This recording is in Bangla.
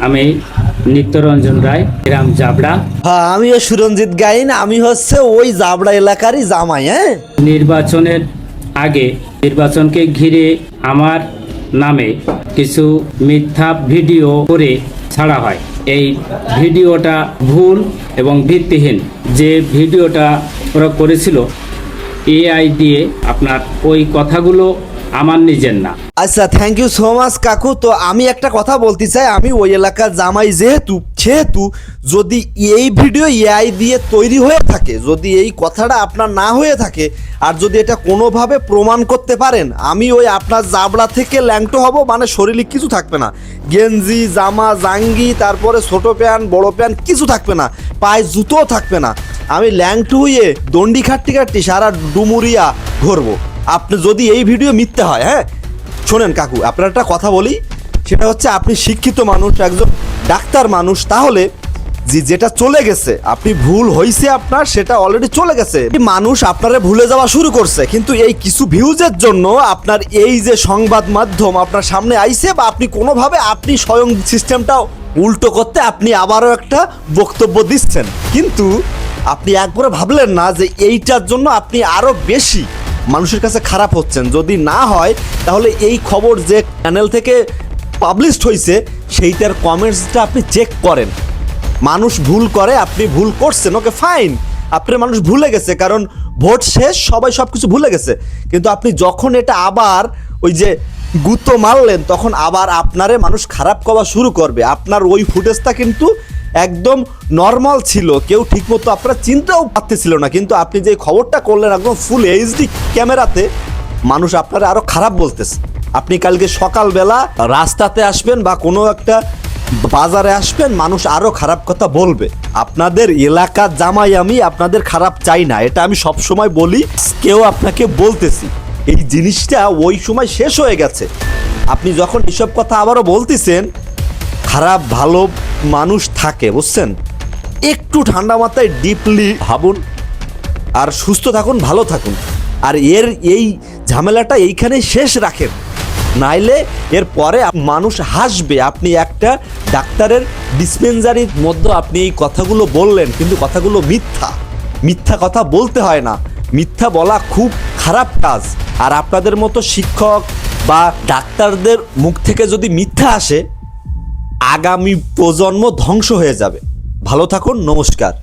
আমি নিত্যরঞ্জন রায়, গ্রাম জাবড়া। হ্যাঁ, আমিও সুরঞ্জিত গাইন, আমি হচ্ছে ওই জাবড়া এলাকারই জামাই। হ্যাঁ, নির্বাচনের আগে নির্বাচনকে ঘিরে আমার নামে কিছু মিথ্যা ভিডিও করে ছাড়া হয়। এই ভিডিওটা ভুল এবং ভিত্তিহীন। যে ভিডিওটা ওরা করেছিল এআই দিয়ে, আপনার ওই কথাগুলো আমার নিজের না। আচ্ছা, থ্যাংক ইউ সো মাচ কাকু। তো আমি একটা কথা বলতে চাই, আমি ওই এলাকার জামাই যেহেতু যদি এই ভিডিও এআই দিয়ে তৈরি হয়ে থাকে, যদি এই কথাটা আপনার না হয়ে থাকে, আর যদি এটা কোনোভাবে প্রমাণ করতে পারেন, আমি ওই আপনার জাবড়া থেকে ল্যাংটো হব, মানে শরীরে কিছু থাকবে না, গেঞ্জি জামা জাঙ্গি, তারপরে ছোট প্যান্ট বড় প্যান্ট কিছু থাকবে না, পায়ে জুতোও থাকবে না, আমি ল্যাংটো হয়ে দণ্ডি খাট্টি সারা ডুমুরিয়া ঘুরবো। আপনি যদি এই ভিডিও মিথ্যে হয়, হ্যাঁ শোনেন কাকু, আপনার একটা কথা বলি, সেটা হচ্ছে আপনি শিক্ষিত মানুষ, একজন ডাক্তার মানুষ, তাহলে যেটা চলে গেছে, আপনি ভুল হয়েছে আপনার, সেটা অলরেডি চলে গেছে, মানুষ আপনারে ভুলে যাওয়া শুরু করছে, কিন্তু এই কিছু ভিউজের জন্য আপনার এই যে সংবাদ মাধ্যম আপনার সামনে আইছে, বা আপনি কোনোভাবে আপনি স্বয়ং সিস্টেমটা উল্টো করতে আপনি আবারও একটা বক্তব্য দিচ্ছেন, কিন্তু আপনি একবারে ভাবলেন না যে এইটার জন্য আপনি আরও বেশি মানুষের কাছে খারাপ হচ্ছেন। যদি না হয় তাহলে এই খবর যে চ্যানেল থেকে পাবলিশড হয়েছে সেইটার কমেন্টসটা আপনি চেক করেন। মানুষ ভুল করে, আপনি ভুল করছেন, ওকে ফাইন, আপনার মানুষ ভুলে গেছে, কারণ ভোট শেষ, সবাই সব কিছু ভুলে গেছে, কিন্তু আপনি যখন এটা আবার ওই যে গুঁতো মারলেন, তখন আবার আপনারে মানুষ খারাপ করা শুরু করবে। আপনার ওই ফুটেজটা কিন্তু একদম নর্মাল ছিল, কেউ ঠিকমতো আপনারা চিনতেও পারতেছিল না, কিন্তু আপনি যে খবরটা করলেন একদম ফুল এইচডি ক্যামেরাতে, মানুষ আপনারা আরও খারাপ বলতেছে। আপনি কালকে সকালবেলা রাস্তাতে আসবেন বা কোনো একটা বাজারে আসবেন, মানুষ আরও খারাপ কথা বলবে। আপনাদের এলাকার জামাই আমি, আপনাদের খারাপ চাই না, এটা আমি সব সময় বলি, কেউ আপনাকে বলতেছি এই জিনিসটা ওই সময় শেষ হয়ে গেছে। আপনি যখন এসব কথা আবারও বলতেছেন, খারাপ ভালো মানুষ থাকে, বুঝছেন, একটু ঠান্ডা মাথায় ডিপলি ভাবুন, আর সুস্থ থাকুন, ভালো থাকুন, আর এই ঝামেলাটা এইখানে শেষ রাখেন, নাইলে এর পরে মানুষ হাসবে। আপনি একটা ডাক্তারের ডিসপেন্সারির মধ্যে আপনি এই কথাগুলো বললেন, কিন্তু কথাগুলো মিথ্যা কথা বলতে হয় না, মিথ্যা বলা খুব খারাপ কাজ। আর আপনাদের মতো শিক্ষক বা ডাক্তারদের মুখ থেকে যদি মিথ্যা আসে, আগামী প্রজন্ম ধ্বংস হয়ে যাবে। ভালো থাকুন, নমস্কার।